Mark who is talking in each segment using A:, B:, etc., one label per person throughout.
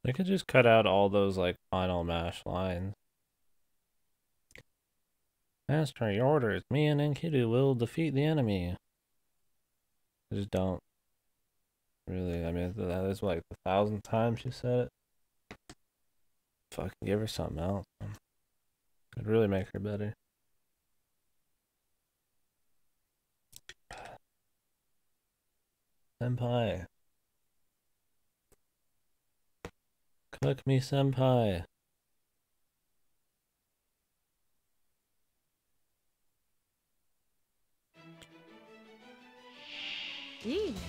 A: They could just cut out all those like final mash lines. Master, your orders. Me and Enkidu will defeat the enemy. I just don't really. I mean, that is like the 1,000th time she said it. Fucking give her something else. Could really make her better. Senpai. Cook me, senpai.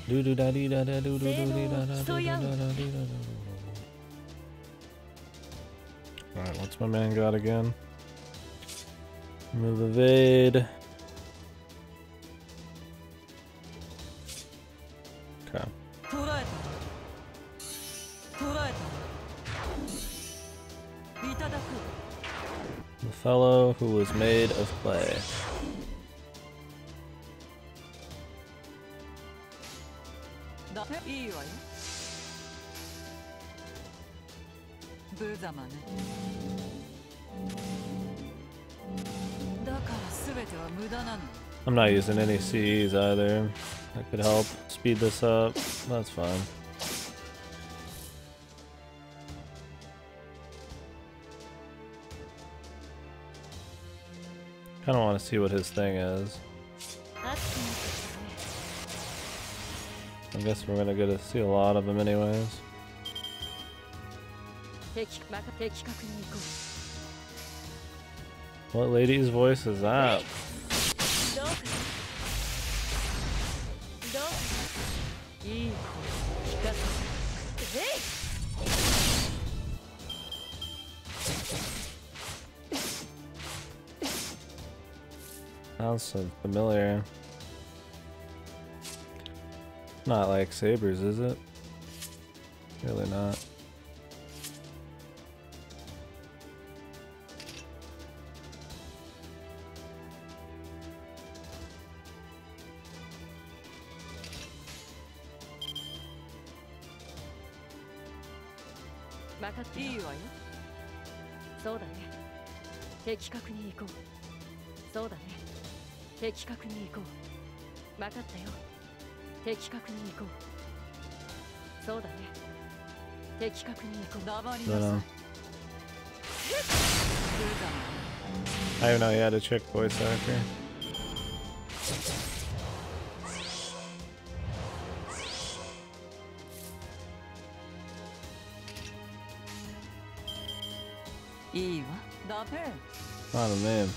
A: Do do da dee da da do do do dee da da do da da dee da da. Alright, what's my man got again? Move evade. Okay. The fellow who was made of clay. I'm not using any CEs either. That could help speed this up. That's fine. Kinda want to see what his thing is. I guess we're gonna get to see a lot of them anyways. What lady's voice is that? Sounds so familiar. Not like Sabers, is it? Really not. I didn't know he had a chick voice actor. Not a name.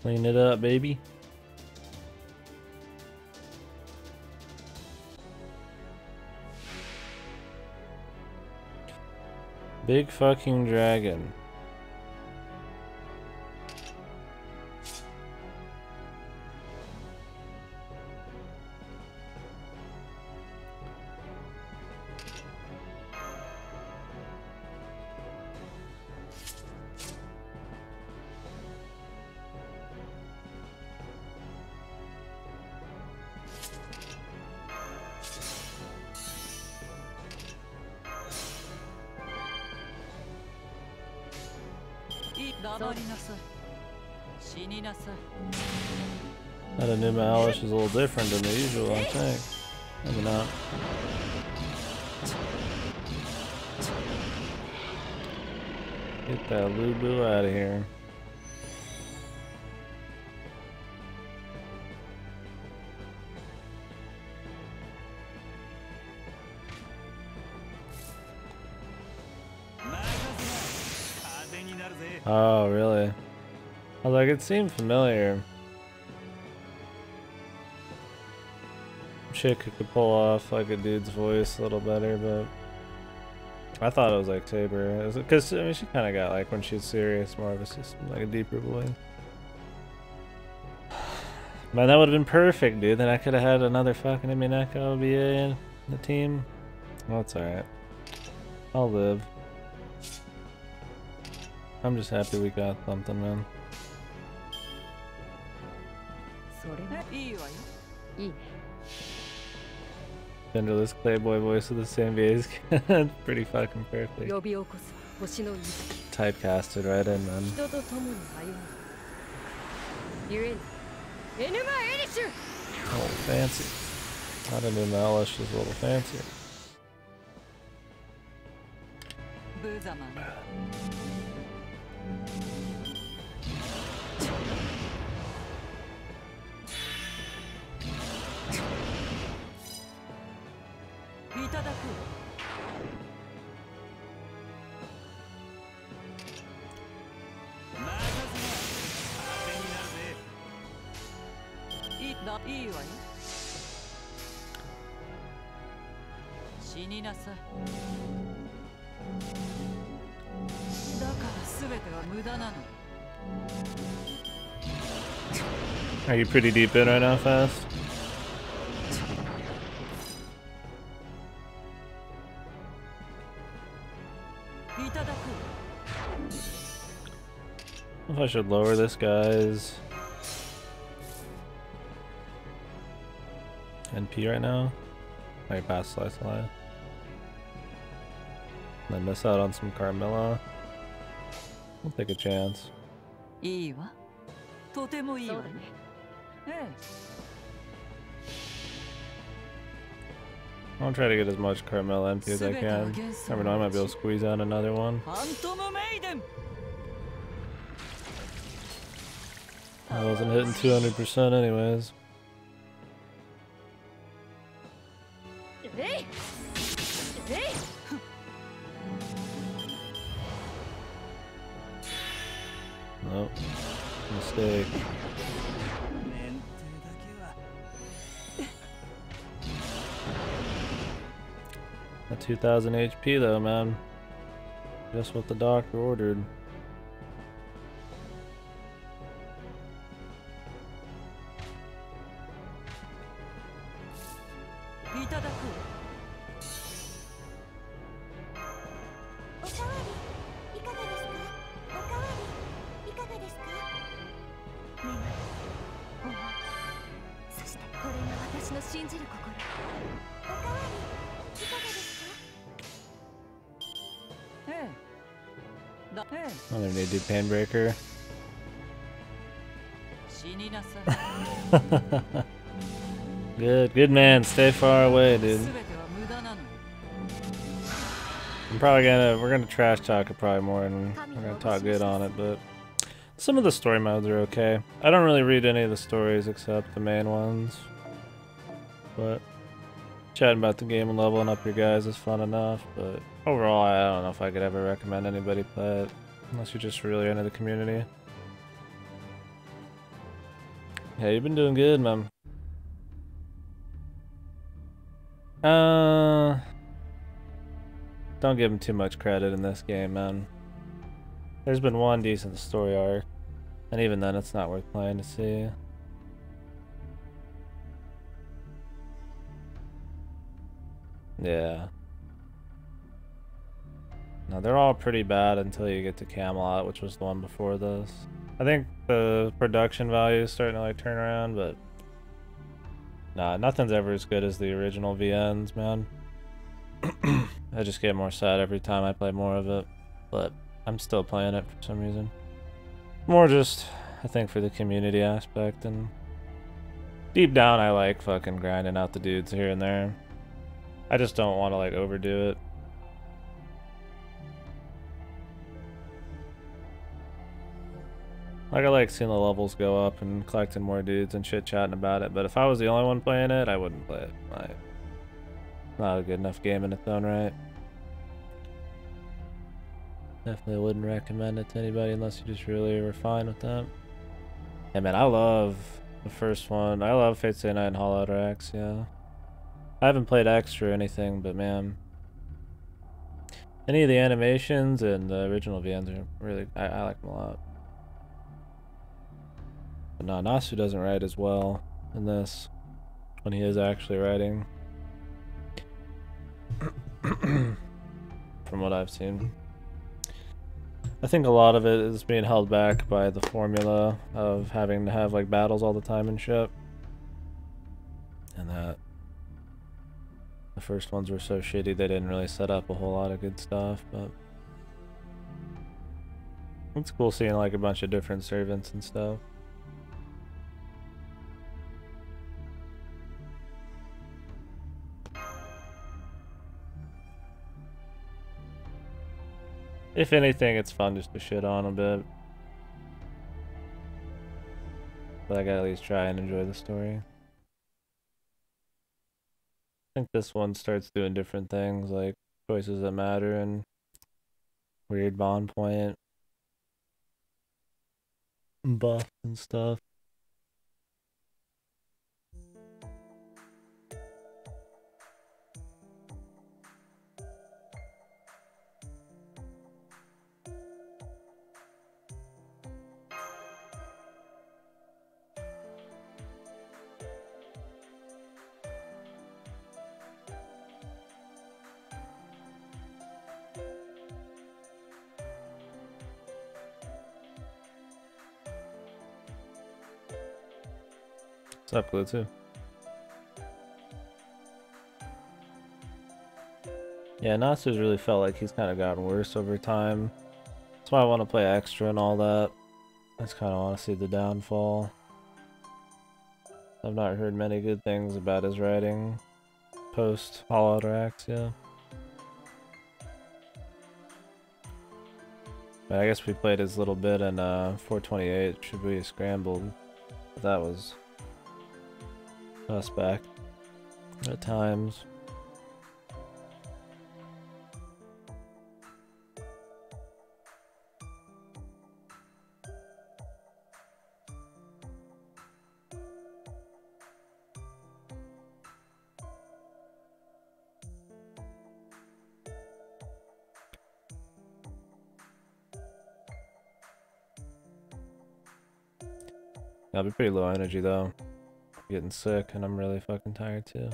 A: Clean it up, baby. Big fucking dragon. That Enigma Alice is a little different than the usual, I think. Maybe not. Get that Lubu out of here. Oh, really? I was like, it seemed familiar. Chick who could pull off like a dude's voice a little better, but I thought it was like Saber, because I mean she kind of got like when she's serious more of a system, like a deeper voice. Man, that would have been perfect, dude. Then I could have had another fucking Emineko BA in the team. Well, it's alright. I'll live. I'm just happy we got something, man. Genderless Playboy voice with the same base. Pretty fucking perfect. Typecasted right in, man. Oh, fancy. Not a new Malish, just a little fancy. Are you pretty deep in right now, Fast? If I should lower this guy's NP right now. Might pass slice alive. And then miss out on some Carmilla. We'll take a chance. I'll try to get as much Carmilla NP as I can. Never know, I might be able to squeeze out another one. I wasn't hitting 200% anyways. Nope. Mistake. At 2000 HP though, man. Just what the doctor ordered. I'm gonna need to do Painbreaker. Good man. Stay far away, dude. We're gonna trash talk it probably more, and we're gonna talk good on it, but some of the story modes are okay. I don't really read any of the stories except the main ones, but chatting about the game and leveling up your guys is fun enough, but overall I don't know if I could ever recommend anybody play it, unless you're just really into the community. Yeah, you've been doing good, man. Don't give him too much credit in this game, man. There's been one decent story arc, and even then it's not worth playing to see. Yeah. No, they're all pretty bad until you get to Camelot, which was the one before this. I think the production value is starting to like turn around, but nah, nothing's ever as good as the original VNs, man. I just get more sad every time I play more of it, but I'm still playing it for some reason. More just, I think, for the community aspect, and deep down I like fucking grinding out the dudes here and there. I just don't want to like overdo it. Like, I like seeing the levels go up and collecting more dudes and chit-chatting about it, but if I was the only one playing it, I wouldn't play it. Like, not a good enough game in its own right. Definitely wouldn't recommend it to anybody unless you just really were fine with that. Yeah, man, I love the first one. I love Fate Stay Night and Hollow X, yeah. I haven't played X or anything, but man, Any of the animations and the original VNs are really, I like them a lot. But no, Nasu doesn't write as well in this when he is actually writing. From what I've seen. I think a lot of it is being held back by the formula of having to have like battles all the time and shit. And that the first ones were so shitty they didn't really set up a whole lot of good stuff, but it's cool seeing like a bunch of different servants and stuff. If anything, it's fun just to shit on a bit. But I gotta at least try and enjoy the story. I think this one starts doing different things, like choices that matter and weird bond point buff and stuff. What's up, Glue 2? Yeah, Natsu's really felt like he's kind of gotten worse over time. That's why I want to play extra and all that. I just kind of want to see the downfall. I've not heard many good things about his writing post Fallout or Axia. But I guess we played his little bit in 428, should be scrambled. That was suspect at times. I'll be pretty low energy though. I'm getting sick and I'm really fucking tired too.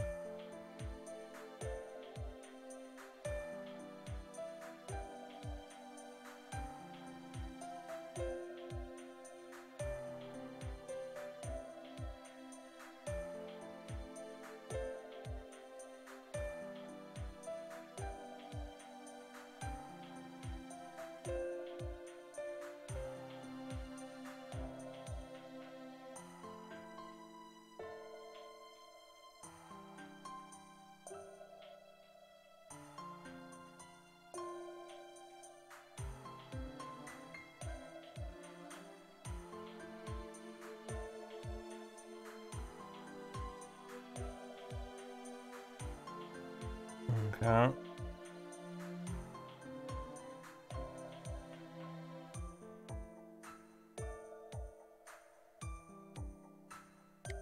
A: Okay.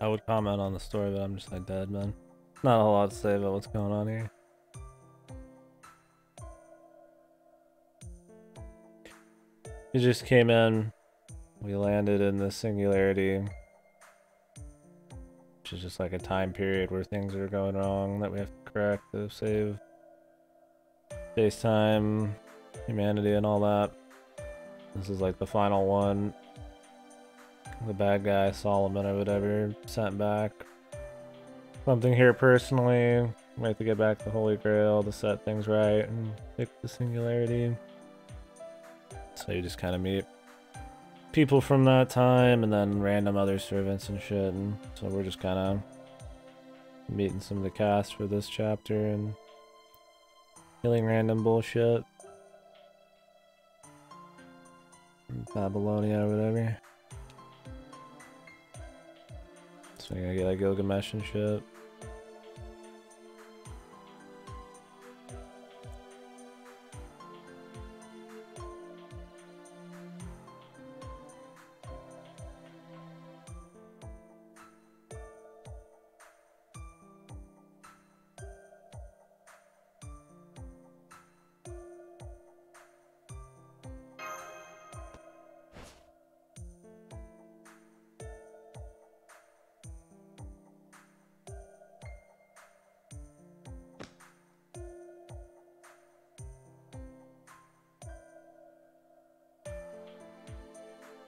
A: I would comment on the story, but I'm just like dead, man. Not a whole lot to say about what's going on here. He just came in, we landed in the singularity, which is just like a time period where things are going wrong that we have to correct to save space-time, humanity, and all that. This is like the final one. The bad guy, Solomon or whatever, sent back something here personally. We have to get back the Holy Grail to set things right and fix the singularity. So you just kind of meet people from that time and then random other servants and shit. And so we're just kind of meeting some of the cast for this chapter and killing random bullshit. Babylonia or whatever. So you're gonna get like Gilgamesh and shit.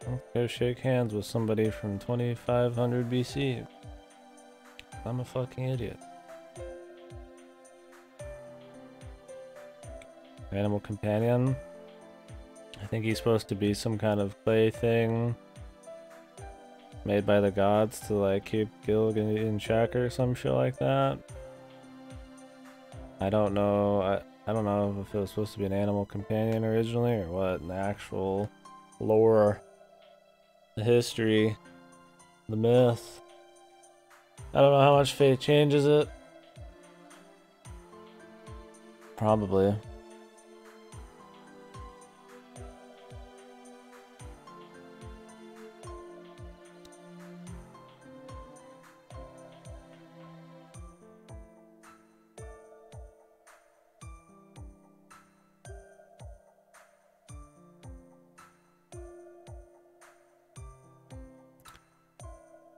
A: Let's go shake hands with somebody from 2500 BC. I'm a fucking idiot. Animal companion. I think he's supposed to be some kind of clay thing made by the gods to like keep Gilligan in check or some shit like that. I don't know. I don't know if it was supposed to be an animal companion originally or what. The actual lore, the history, the myth. I don't know how much fate changes it. Probably.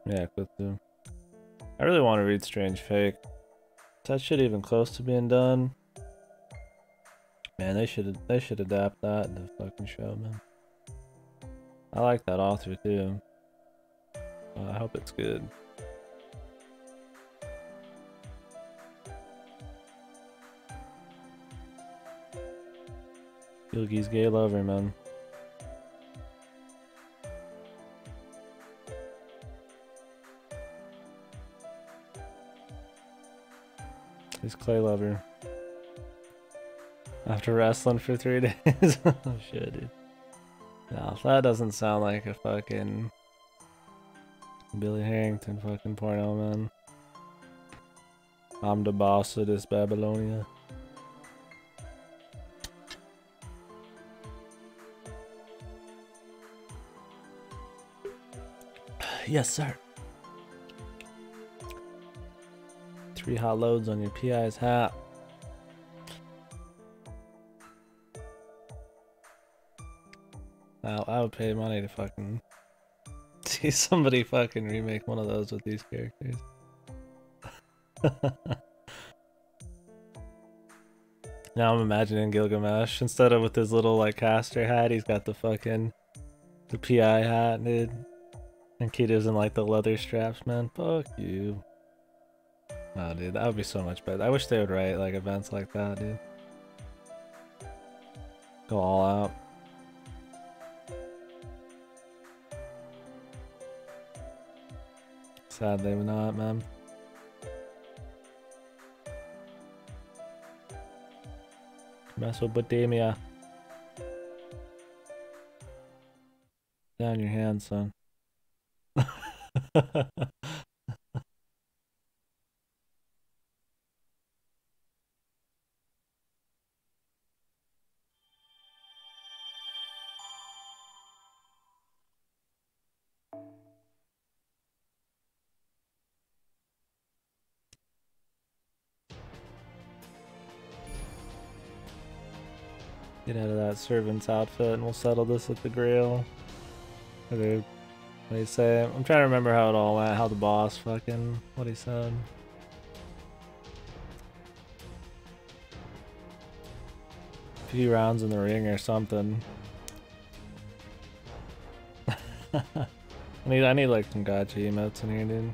A: Yeah, Cthulhu. I really want to read Strange Fake. Is that shit even close to being done? Man, they should adapt that in the fucking show, man. I like that author too. I hope it's good. Yogi's gay lover, man. He's clay lover. After wrestling for 3 days. Oh shit, dude. No, that doesn't sound like a fucking Billy Harrington fucking porno, man. I'm the boss of this Babylonia. Yes, sir. 3 hot loads on your PI's hat. I would pay money to fucking see somebody fucking remake one of those with these characters. Now I'm imagining Gilgamesh instead of with his little like caster hat, he's got the fucking PI hat, dude. And Kita's in like the leather straps, man. Fuck you. Oh, dude, that would be so much better. I wish they would write like events like that, dude. Go all out. Sadly not, man. Mesopotamia. Down your hands, son. Get out of that servant's outfit and we'll settle this at the Grail. What do you say? I'm trying to remember how it all went, how the boss fucking, what he said. A few rounds in the ring or something. I need like some gacha emotes in here, dude.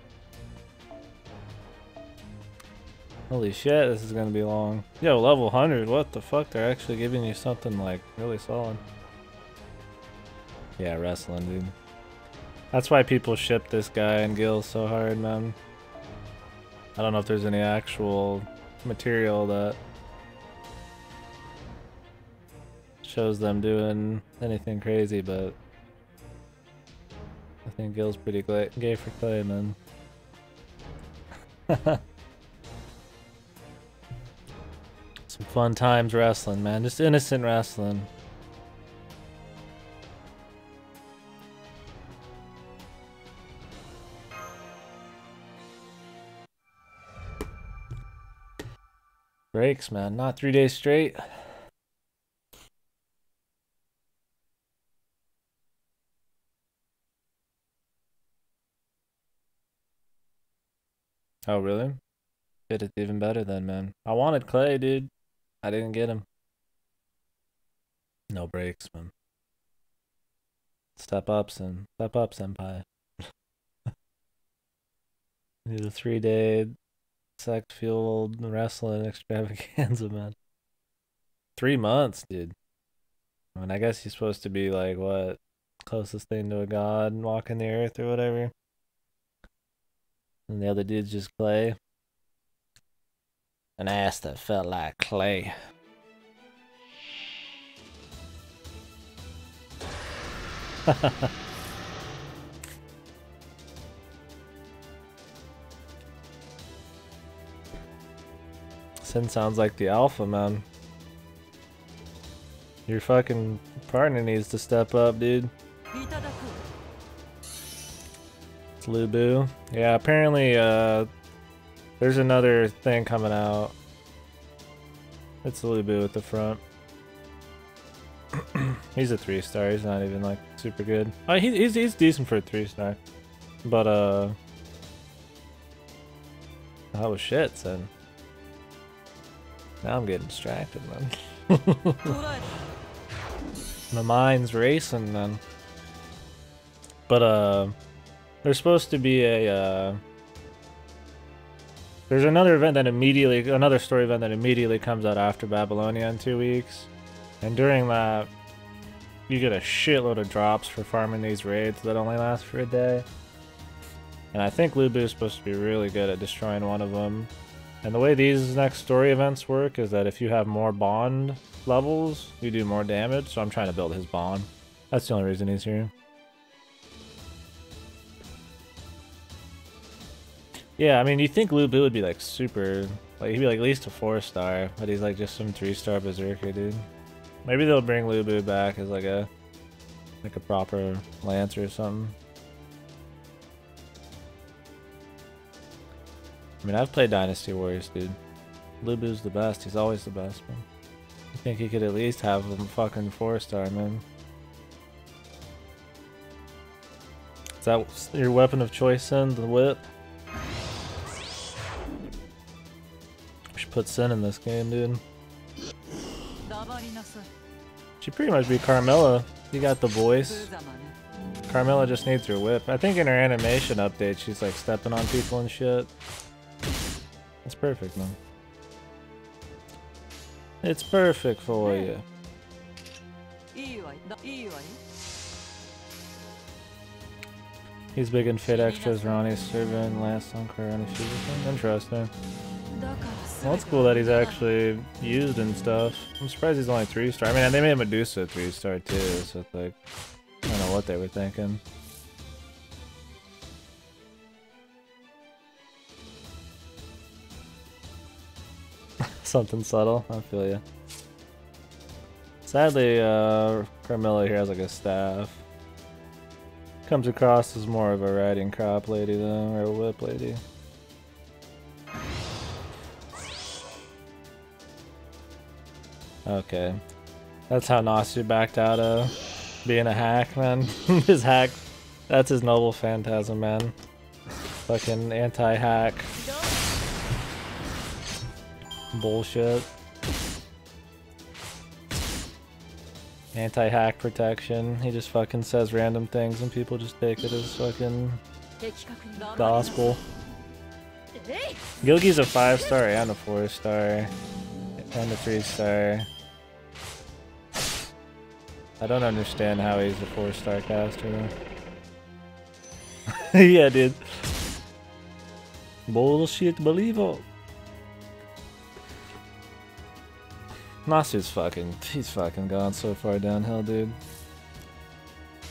A: Holy shit, this is gonna be long. Yo, level 100, what the fuck? They're actually giving you something like really solid. Yeah, wrestling, dude. That's why people ship this guy and Gil so hard, man. I don't know if there's any actual material that shows them doing anything crazy, but I think Gil's pretty gay for clay, man. Some fun times wrestling, man. Just innocent wrestling. Breaks, man. Not 3 days straight. Oh, really? Shit, it's even better then, man. I wanted Clay, dude. I didn't get him. No breaks, man. Step up, senpai. Need a 3-day sex-fueled wrestling extravaganza, man. 3 months, dude. I mean, I guess he's supposed to be like, what? Closest thing to a god walking the earth or whatever. And the other dude's just clay. An ass that felt like clay. Sin sounds like the alpha, man. Your fucking partner needs to step up, dude. It's Lubu. Yeah, apparently, there's another thing coming out. It's Lubu at the front. He's a 3-star. He's not even like super good. He's decent for a 3-star. But oh shit, son. Now I'm getting distracted, man. My mind's racing, man. But there's supposed to be a there's another event that another story event that immediately comes out after Babylonia in 2 weeks. And during that, you get a shitload of drops for farming these raids that only last for a day. And I think Lubu is supposed to be really good at destroying one of them. And the way these next story events work is that if you have more bond levels, you do more damage. So I'm trying to build his bond. That's the only reason he's here. Yeah, I mean, you think Lubu would be like super, like he'd be like at least a 4-star, but he's like just some 3-star berserker, dude. Maybe they'll bring Lubu back as like a proper lancer or something. I mean, I've played Dynasty Warriors, dude. Lubu's the best. He's always the best, man. I think he could at least have a fucking 4-star, man. Is that your weapon of choice, Sin? The whip? We should put Sin in this game, dude. She pretty much be Carmella. You got the voice. Carmella just needs her whip. I think in her animation update, she's like stepping on people and shit. It's perfect, man. It's perfect for you. He's big in Fate Extras, Ronnie's serving last on Karani Fusion. Interesting. Well, it's cool that he's actually used and stuff. I'm surprised he's only 3-star. I mean, they made Medusa 3-star too, so it's like, I don't know what they were thinking. Something subtle, I feel ya. Sadly, Carmella here has like a staff. Comes across as more of a riding crop lady though, or a whip lady. Okay. That's how Nasu backed out of being a hack, man. His hack, that's his noble phantasm, man. Fucking anti-hack. Bullshit. Anti-hack protection. He just fucking says random things and people just take it as fucking gospel. Gilgi's a 5-star and a 4-star. And a 3-star. I don't understand how he's a 4-star caster though. Yeah, dude. Bullshit, believe it. Nasu's he's fucking gone so far downhill, dude.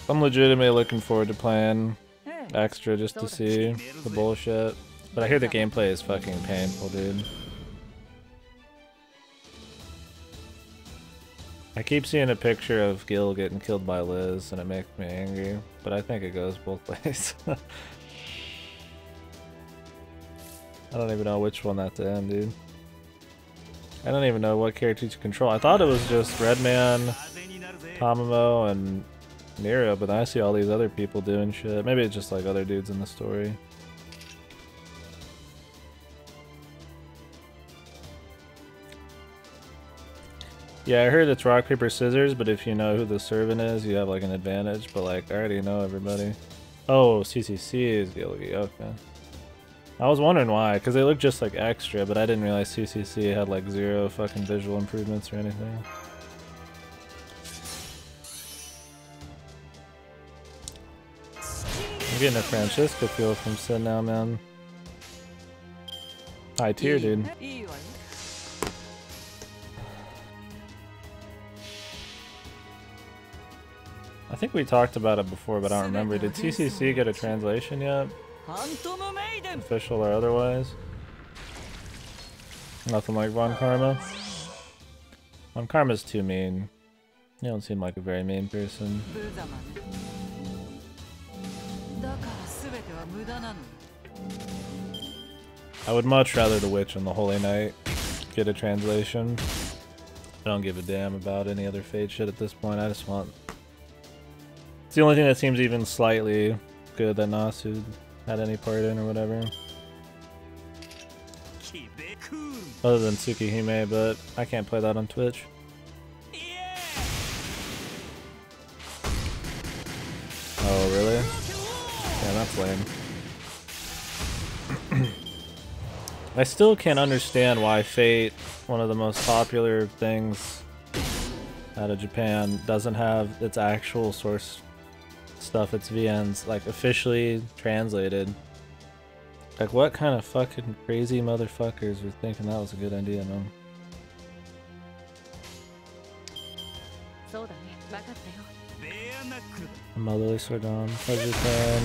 A: I'm legitimately looking forward to playing extra just to see the bullshit. But I hear the gameplay is fucking painful, dude. I keep seeing a picture of Gil getting killed by Liz and it makes me angry, but I think it goes both ways. I don't even know which one that's in, dude. I don't even know what character to control. I thought it was just Redman, Tamamo, and Nero, but I see all these other people doing shit. Maybe it's just like other dudes in the story. Yeah, I heard it's rock, paper, scissors, but if you know who the servant is, you have like an advantage, but like I already know everybody. Oh, CCC is Gilly, okay. I was wondering why, because they look just like extra, but I didn't realize CCC had like 0 fucking visual improvements or anything. I'm getting a Francisco feel from Sid now, man. High tier, dude. I think we talked about it before, but I don't remember. Did CCC get a translation yet? Official or otherwise? Nothing like Von Karma? Von Karma's too mean. You don't seem like a very mean person. I would much rather the Witch and the Holy Knight get a translation. I don't give a damn about any other Fate shit at this point. I just want... It's the only thing that seems even slightly good that Nasu had any part in or whatever. Other than Tsukihime, but I can't play that on Twitch. Oh, really? Yeah, that's lame. I still can't understand why Fate, one of the most popular things out of Japan, doesn't have its actual source stuff, its VNs, like officially translated. Like, what kind of fucking crazy motherfuckers were thinking that was a good idea, man? Motherly Sordon, Pleasure Pen,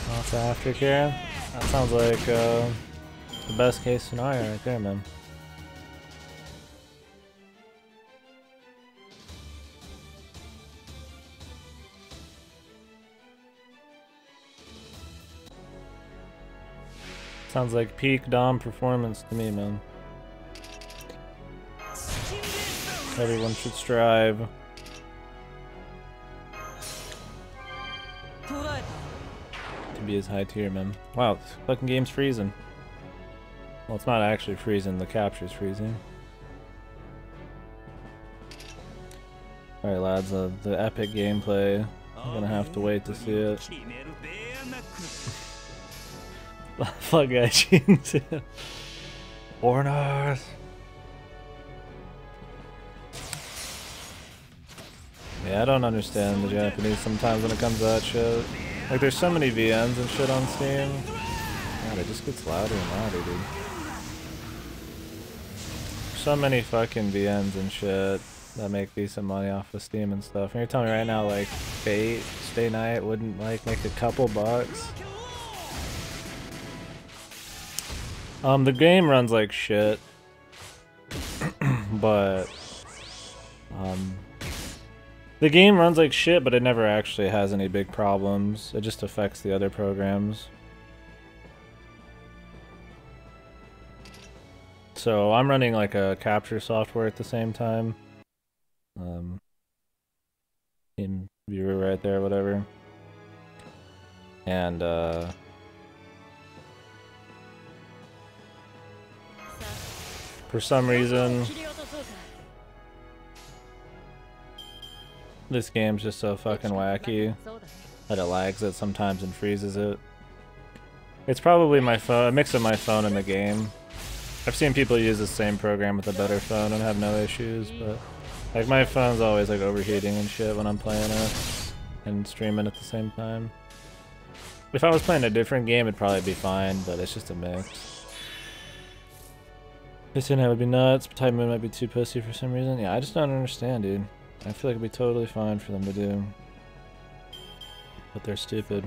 A: lots of aftercare. That sounds like the best case scenario right there, man. Sounds like peak Dom performance to me, man. Everyone should strive. To be as high tier, man. Wow, this fucking game's freezing. Well, it's not actually freezing, the capture's freezing. Alright lads, the epic gameplay. I'm gonna have to wait to see it. Fuck guy jeans. Ornars. Yeah, I don't understand the Japanese sometimes when it comes to that shit. Like, there's so many VNs and shit on Steam. God, it just gets louder and louder, dude. So many fucking VNs and shit that make decent money off of Steam and stuff. And you're telling me right now, like, Fate, Stay Night wouldn't, like, make a couple bucks? The game runs like shit, but, the game runs like shit, but it never actually has any big problems. It just affects the other programs. So I'm running like a capture software at the same time. In viewer right there, whatever. And, for some reason, this game's just so fucking wacky that it lags it sometimes and freezes it. It's probably my phone, a mix of my phone and the game. I've seen people use the same program with a better phone and have no issues, but like my phone's always like overheating and shit when I'm playing it and streaming at the same time. If I was playing a different game, it'd probably be fine, but it's just a mix. This internet would be nuts, but Type Moon might be too pussy for some reason. Yeah, I just don't understand, dude. I feel like it'd be totally fine for them to do. But they're stupid.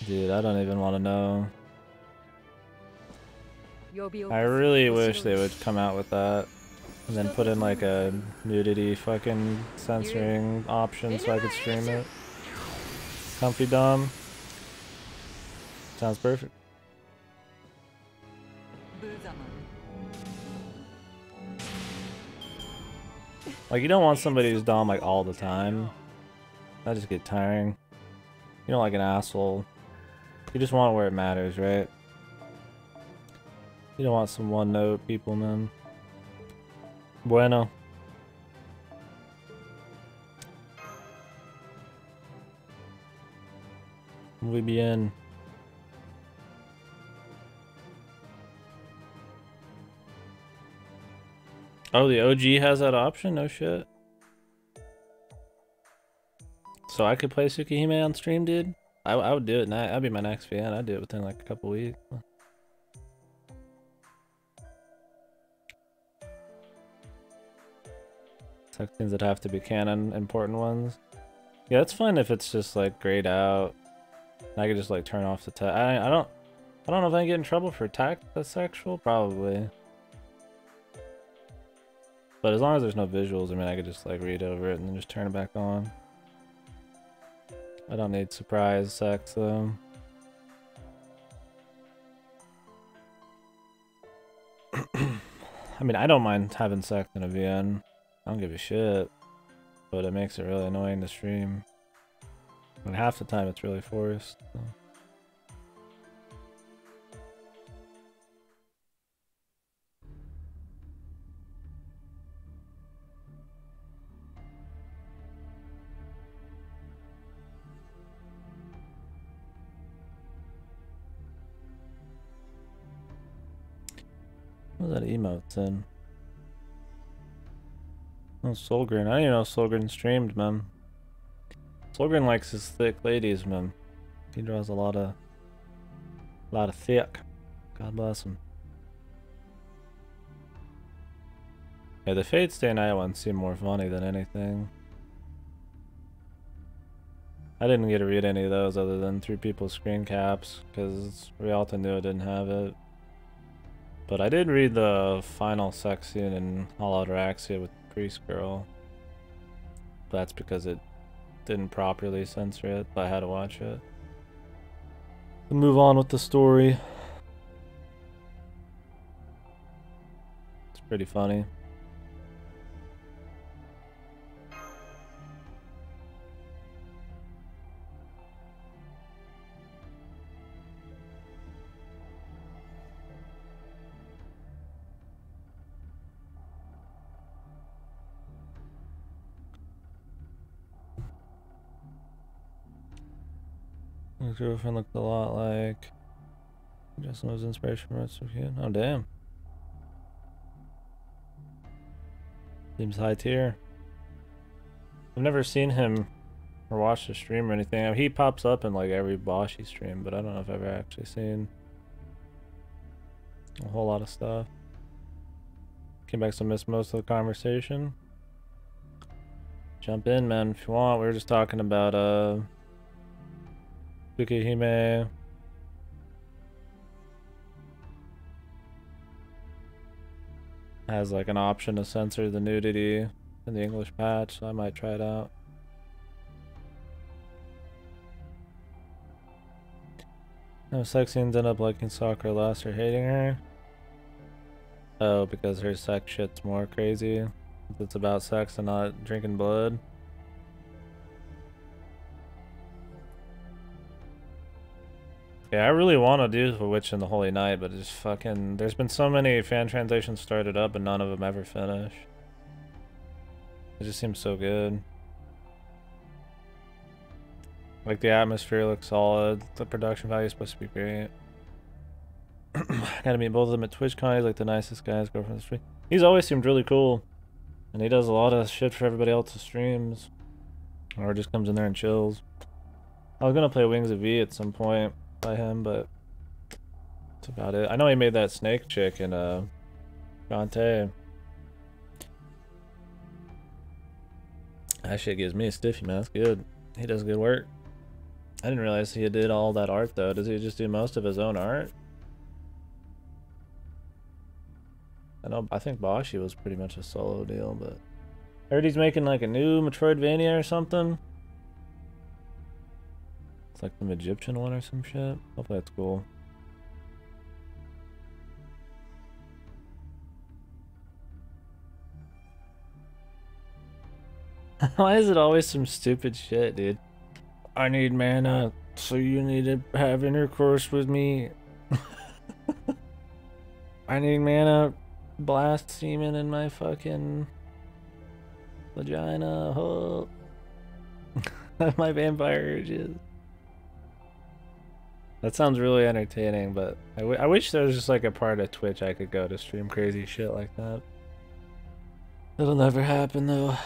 A: Dude, I don't even want to know. I really wish they would come out with that. And then put in like a nudity fucking censoring option so I could stream it. Comfy Dom. Sounds perfect. Like, you don't want somebody who's Dom like all the time. That just get tiring. You don't like an asshole. You just want it where it matters, right? You don't want some one note people, man. Bueno. Muy bien. Oh, the OG has that option? No shit. So I could play Tsukihime on stream, dude? I would do it. That'd be my next VN. I'd do it within like a couple weeks. Sections that have to be canon, important ones. Yeah, it's fine if it's just like grayed out. I could just like turn off the tag. I don't know if I can get in trouble for tag that's sexual, probably. But as long as there's no visuals, I mean, I could just like read over it and then just turn it back on. I don't need surprise sex though. I mean, I don't mind having sex in a VN. I don't give a shit. But it makes it really annoying to stream. And half the time it's really forced. So. What was that emotes in? Oh, Solgren. I didn't even know Solgren streamed, man. Solgren likes his thick ladies, man. He draws a lot of thick. God bless him. Yeah, the Fate Stay Night ones seem more funny than anything. I didn't get to read any of those other than through people's screen caps, because Rialta knew I didn't have it. But I did read the final sex scene in Holodraxia with the Priest Girl. That's because it didn't properly censor it, but I had to watch it. We'll move on with the story. It's pretty funny. His girlfriend looked a lot like Justin was inspiration from it. Oh damn. Seems high tier. I've never seen him or watched a stream or anything. I mean, he pops up in like every Boshi stream, but I don't know if I've ever actually seen a whole lot of stuff. Came back, so missed most of the conversation. Jump in, man, if you want. We were just talking about Tsukihime. Has like an option to censor the nudity in the English patch, so I might try it out. No, sex scenes end up liking Sakura less or hating her. Oh, because her sex shit's more crazy. It's about sex and not drinking blood. Yeah, I really want to do The Witch and the Holy Night, but it's fucking... There's been so many fan translations started up and none of them ever finish. It just seems so good. Like, the atmosphere looks solid. The production value is supposed to be great. Gotta meet both of them at TwitchCon. He's like the nicest guy. His girlfriend's free. He's always seemed really cool. And he does a lot of shit for everybody else's streams. Or just comes in there and chills. I was gonna play Wings of V at some point by him, but that's about it. I know he made that snake chick in Dante. That shit gives me a stiffy, man. That's good. He does good work. I didn't realize he did all that art though. Does he just do most of his own art? I think Boshi was pretty much a solo deal, but I heard he's making like a new Metroidvania or something. It's like some Egyptian one or some shit. Hopefully that's cool. Why is it always some stupid shit, dude? I need mana, so you need to have intercourse with me. I need mana. Blast semen in my fucking vagina. Oh. My vampire urges. That sounds really entertaining, but I wish there was just like a part of Twitch I could go to stream crazy shit like that. It'll never happen though.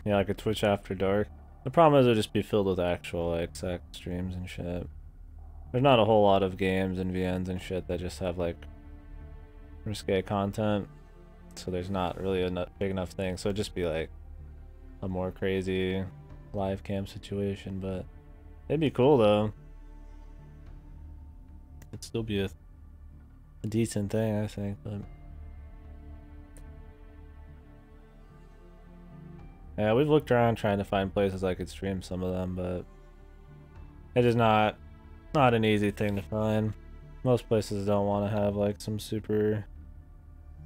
A: Yeah, like a Twitch after dark. The problem is it'll just be filled with actual like sex streams and shit. There's not a whole lot of games and VNs and shit that just have like risque content, so there's not really a big enough thing. So it'd just be like a more crazy live cam situation, but it'd be cool though. It'd still be a decent thing, I think, but yeah, we've looked around trying to find places I could stream some of them, but it is not an easy thing to find. Most places don't want to have like some super,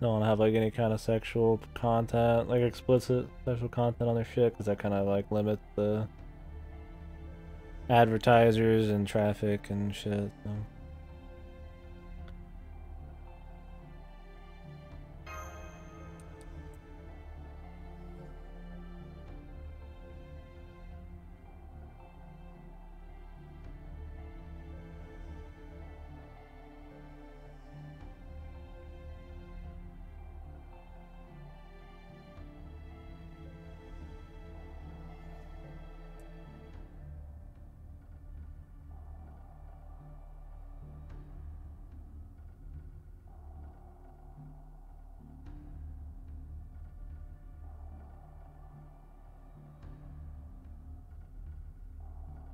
A: don't want to have like any kind of sexual content, like explicit sexual content on their shit, because that kind of like limits the advertisers and traffic and shit. So.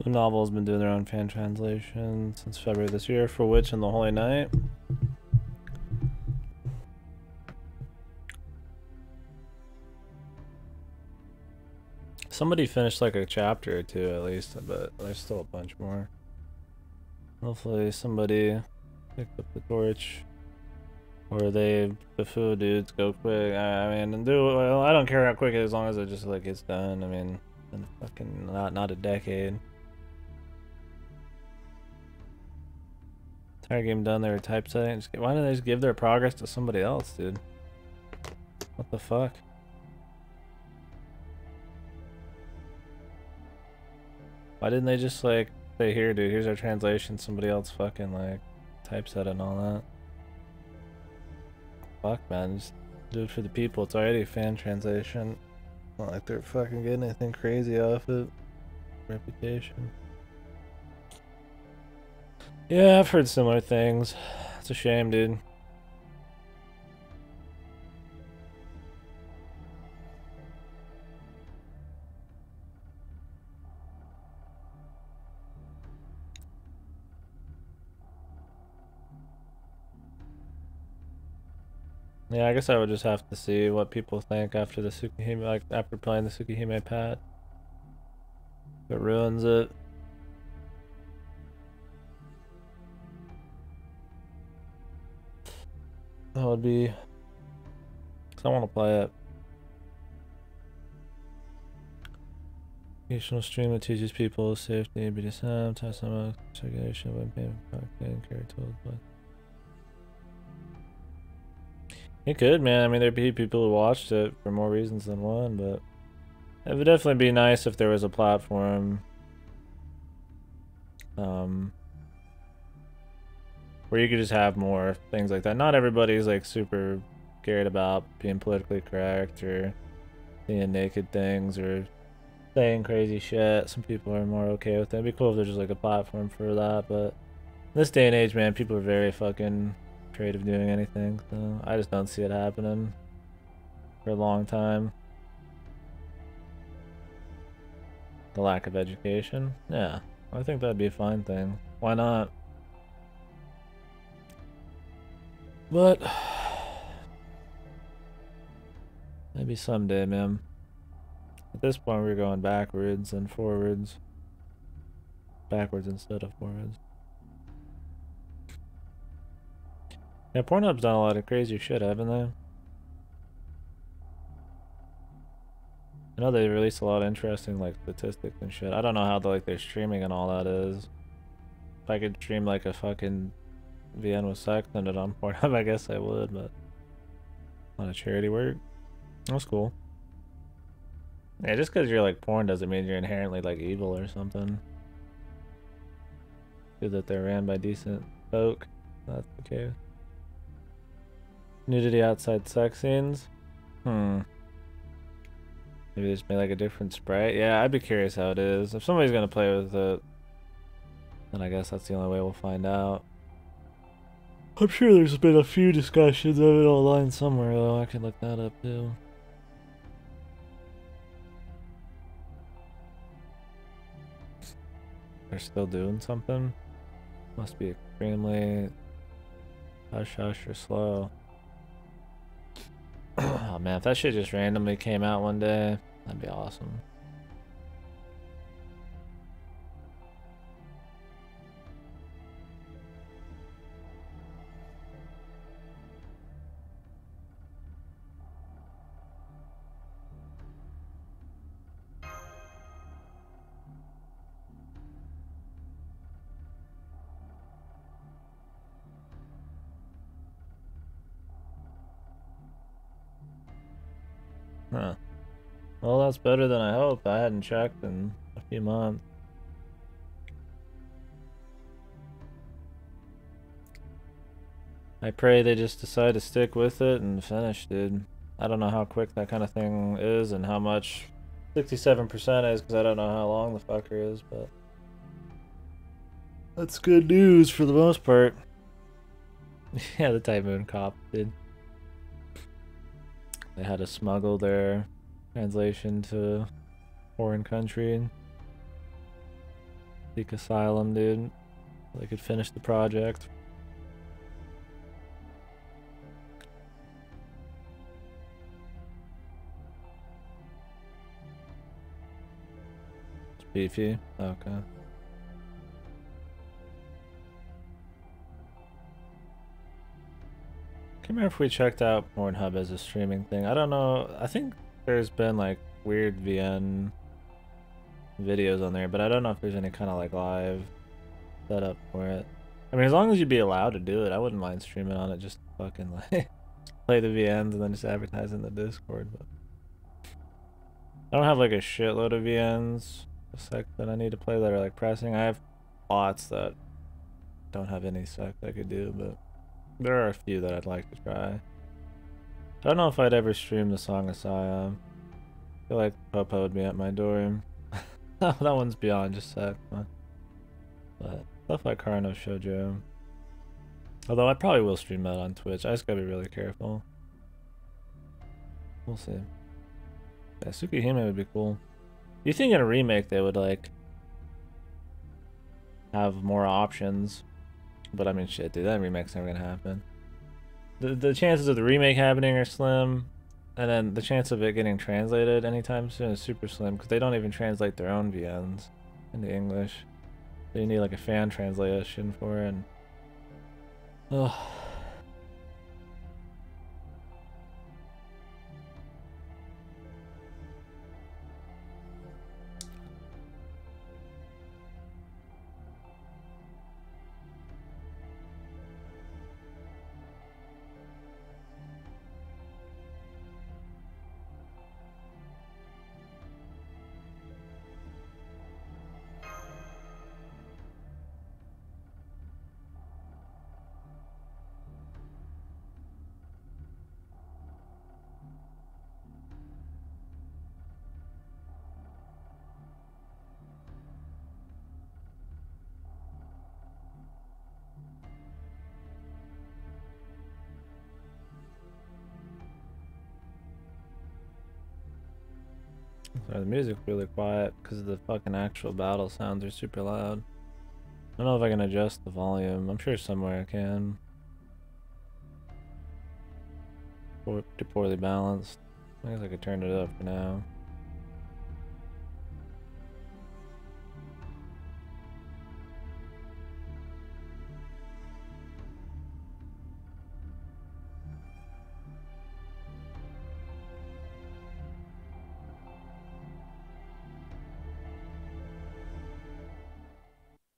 A: The novel's been doing their own fan translation since February this year for Witch and the Holy Night. Somebody finished like a chapter or two at least, but there's still a bunch more. Hopefully somebody picked up the torch, or the foo dudes go quick. I mean, well, I don't care how quick it is, as long as it just like gets done. I mean, in fucking not a decade. Entire game done. They were typesetting. Why didn't they just give their progress to somebody else, dude? What the fuck? Why didn't they just like say, here, dude, here's our translation, somebody else fucking like typeset and all that? Fuck, man, just do it for the people. It's already a fan translation. Not like they're fucking getting anything crazy off it. Reputation. Yeah, I've heard similar things. It's a shame, dude. Yeah, I guess I would just have to see what people think after the Tsukihime, like after playing the Tsukihime pat. If it ruins it. That would be, because I want to play it. Educational stream that teaches people safety, BDSM, test some segregation, when paying fucking care tools, but it could, man. I mean, there'd be people who watched it for more reasons than one, but it would definitely be nice if there was a platform where you could just have more things like that. Not everybody's like super scared about being politically correct or seeing naked things or saying crazy shit. Some people are more okay with it. It'd be cool if there's just like a platform for that, but in this day and age, man, people are very fucking afraid of doing anything, so I just don't see it happening for a long time. The lack of education? Yeah, I think that'd be a fine thing. Why not? But maybe someday, man. At this point, we're going backwards and forwards. Backwards instead of forwards. Yeah, Pornhub's done a lot of crazy shit, haven't they? I know they released a lot of interesting like statistics and shit. I don't know how their streaming and all that is. If I could stream like a fucking VN with sex and it on Pornhub, I guess I would, but a lot of charity work. That's cool. Yeah, just because you're like porn doesn't mean you're inherently like evil or something. Good that they're ran by decent folk. That's the case. Nudity outside sex scenes? Maybe they just made like a different sprite? Yeah, I'd be curious how it is. If somebody's gonna play with it, then I guess that's the only way we'll find out. I'm sure there's been a few discussions of it online somewhere, though. I can look that up too. They're still doing something? Must be extremely hush hush or slow. Oh man, if that shit just randomly came out one day, that'd be awesome. Huh. Well, that's better than I hoped. I hadn't checked in a few months. I pray they just decide to stick with it and finish, dude. I don't know how quick that kind of thing is and how much 67% is because I don't know how long the fucker is, but that's good news for the most part. Yeah, the Typhoon cop did. They had to smuggle their translation to a foreign country and seek asylum, dude. So they could finish the project. It's beefy. Okay. Can't remember if we checked out Pornhub as a streaming thing. I don't know. I think there's been like weird VN videos on there, but I don't know if there's any kind of like live setup for it. I mean, as long as you'd be allowed to do it, I wouldn't mind streaming on it. Just fucking like play the VNs and then just advertise in the Discord. But I don't have like a shitload of VNs that I need to play that are like pressing. I have bots that don't have any sec I could do, but there are a few that I'd like to try. I don't know if I'd ever stream the Song of Siam. I feel like Popo would be at my door. That one's beyond just sec, but stuff like Karno Shoujo. Although I probably will stream that on Twitch. I just gotta be really careful. We'll see. Yeah, Tsukihime would be cool. You think in a remake they would like have more options? But I mean, shit, dude, that remake's never gonna happen. The chances of the remake happening are slim, and then the chance of it getting translated anytime soon is super slim because they don't even translate their own VNs into English. So you need like a fan translation for it. And ugh. Sorry, the music's really quiet because the fucking actual battle sounds are super loud. I don't know if I can adjust the volume. I'm sure somewhere I can. Too poorly balanced. I guess I could turn it up for now.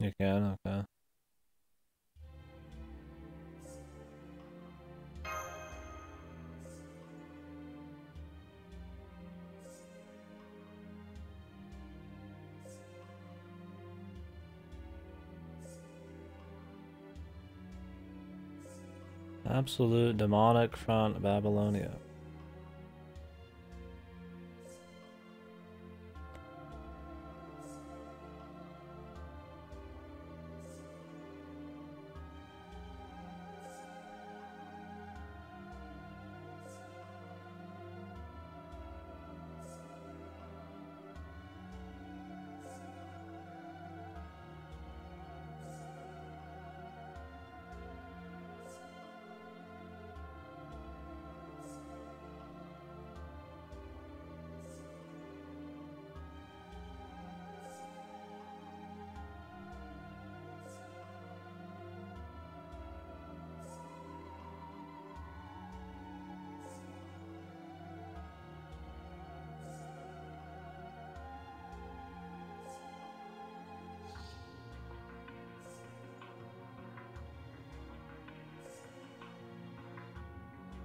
A: You can? Okay. Absolute demonic front, Babylonia.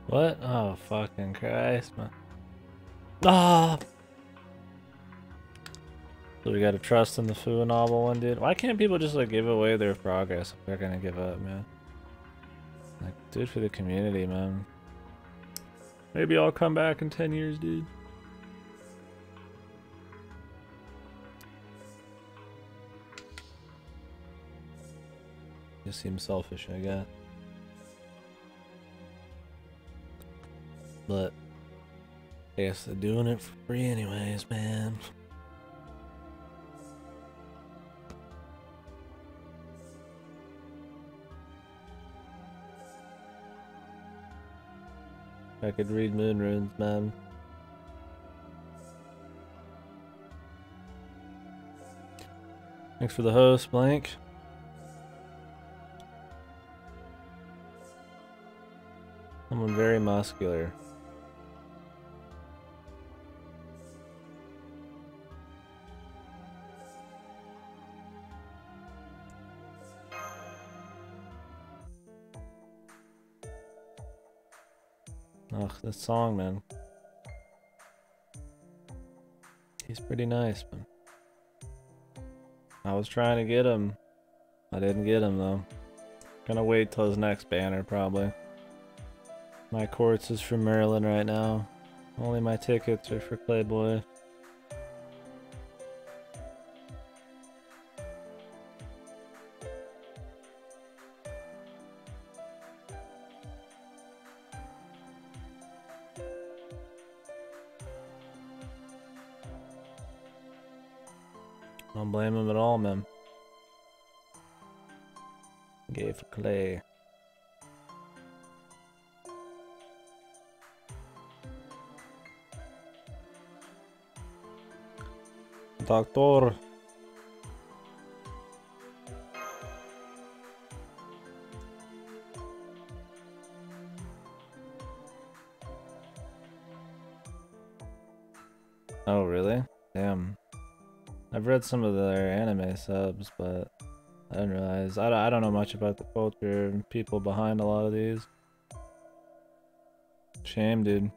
A: What? Oh, fucking Christ, man. Ah! So we gotta trust in the Fu novel one, dude. Why can't people just, like, give away their progress if they're gonna give up, man? Like, do it for the community, man. Maybe I'll come back in 10 years, dude. Just seems selfish, I guess. But I guess they're doing it for free anyways, man. I could read moon runes, man. Thanks for the host, Blank. Someone very muscular. Ugh, this song, man. He's pretty nice, man. I was trying to get him. I didn't get him, though. Gonna wait till his next banner, probably. My courts is for Maryland right now. Only my tickets are for Playboy. Don't blame him at all, man. Gay for Clay. Doctor. Oh, really? Damn. I've read some of their anime subs, but I didn't realize. I don't know much about the culture and people behind a lot of these. Shame, dude.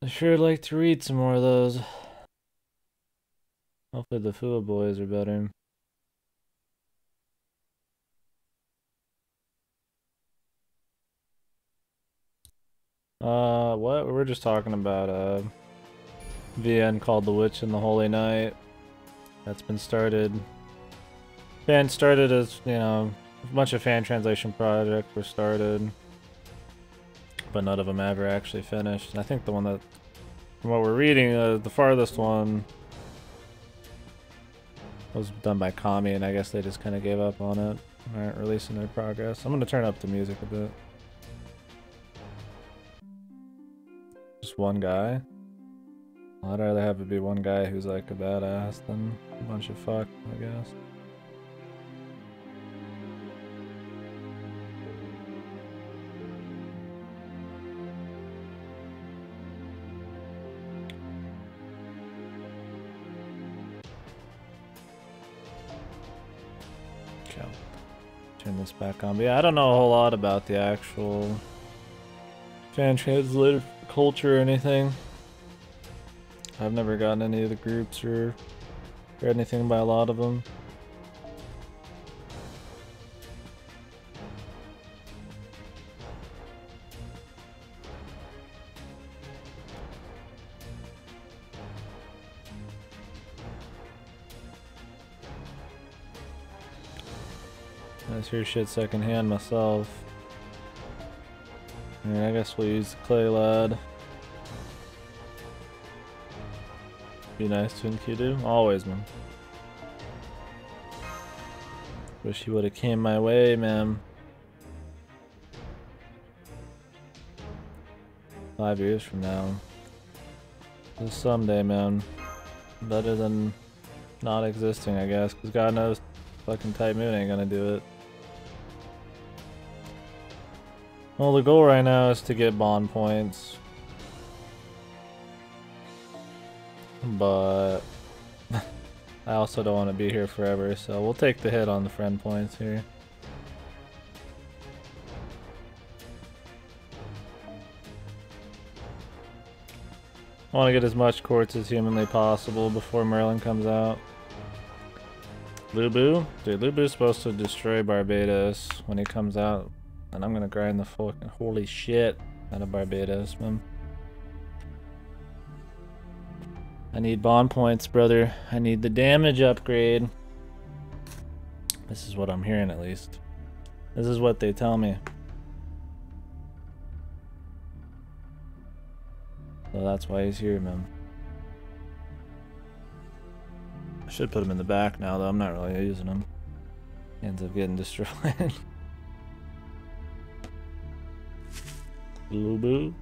A: I sure like to read some more of those. Hopefully the Fua boys are better. What? We were just talking about VN called The Witch and the Holy Night. That's been started. Fan started as, you know, a bunch of fan translation projects were started, but none of them ever actually finished. And I think the one that, from what we're reading, the farthest one was done by Kami, and I guess they just kind of gave up on it. Aren't releasing their progress. I'm gonna turn up the music a bit. Just one guy? I'd rather have it be one guy who's like a badass than a bunch of fuck, I guess. turn this back on. But yeah, I don't know a whole lot about the actual fan translator culture or anything. I've never gotten any of the groups or read anything by a lot of them. Let's hear shit secondhand myself. I guess we'll use the clay lad. Be nice to Enkidu. Always, man. Wish he would have came my way, man. 5 years from now. Just someday, man. Better than not existing, I guess. Because God knows fucking Type Moon ain't gonna do it. Well, the goal right now is to get bond points. But I also don't want to be here forever, so we'll take the hit on the friend points here. I want to get as much quartz as humanly possible before Merlin comes out. Lubu? Dude, Lubu's supposed to destroy Barbados when he comes out. And I'm gonna grind the fucking holy shit out of Barbados, man. I need bond points, brother. I need the damage upgrade. This is what I'm hearing, at least. This is what they tell me. So that's why he's here, man. I should put him in the back now, though. I'm not really using him. He ends up getting destroyed. Lubu.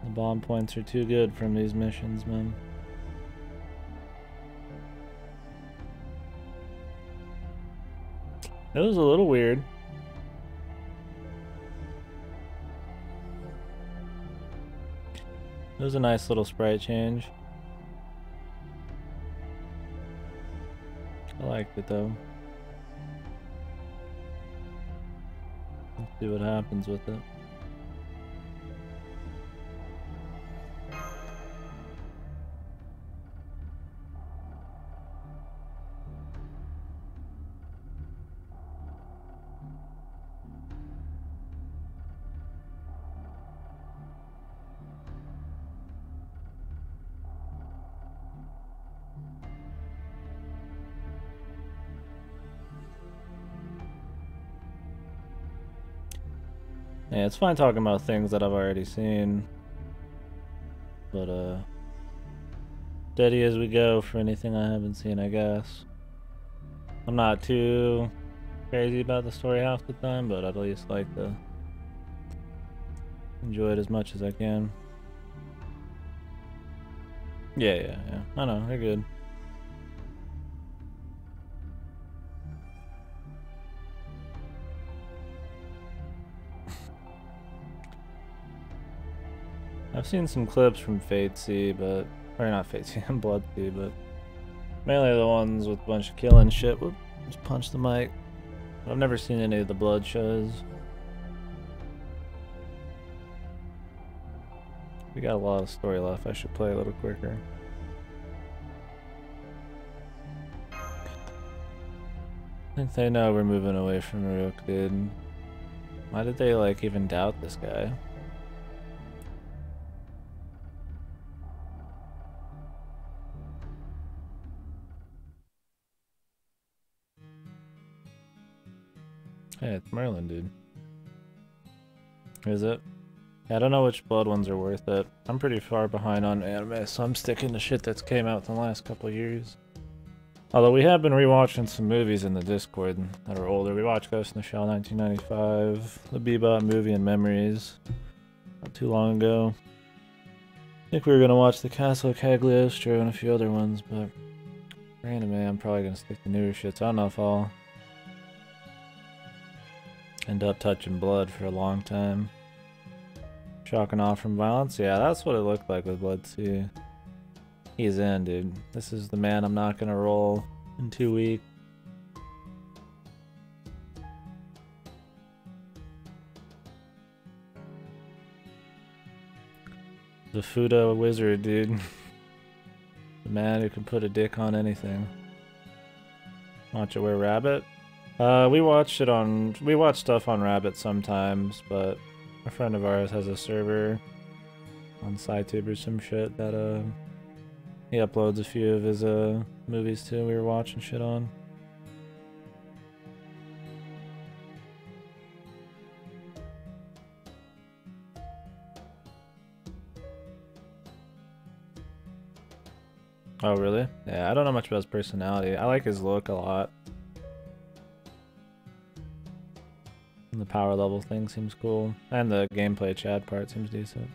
A: The bomb points are too good from these missions, man. It was a little weird. It was a nice little sprite change. I liked it though. Let's see what happens with it. Yeah, it's fine talking about things that I've already seen. But, steady as we go for anything I haven't seen, I guess. I'm not too crazy about the story half the time, but I'd at least like to enjoy it as much as I can. Yeah. I know, they're good. I've seen some clips from Fate C, but... Or not Fate C, Blood C, but... Mainly the ones with a bunch of killing shit. Whoop, just punch the mic. I've never seen any of the Blood shows. We got a lot of story left. I should play a little quicker. I think they know we're moving away from Rook, dude. Why did they, like, even doubt this guy? Hey, it's Merlin, dude. Is it? Yeah, I don't know which Blood ones are worth it. I'm pretty far behind on anime, so I'm sticking to shit that's came out in the last couple of years. Although we have been rewatching some movies in the Discord that are older. We watched Ghost in the Shell 1995, the Bebop movie and Memories, not too long ago. I think we were gonna watch the Castle Cagliostro and a few other ones, but for anime, I'm probably gonna stick to newer shit. So I don't know if I'll end up touching Blood for a long time. Shocking off from violence? Yeah, that's what it looked like with Blood C. He's in, dude. This is the man I'm not gonna roll in 2 weeks. The Fuda wizard, dude. The man who can put a dick on anything. Watch it wear Rabbit? We watch stuff on Rabbit sometimes, but a friend of ours has a server on SciTube or some shit that he uploads a few of his movies too. We were watching shit on. Oh really? Yeah, I don't know much about his personality. I like his look a lot. And the power level thing seems cool. And the gameplay chat part seems decent.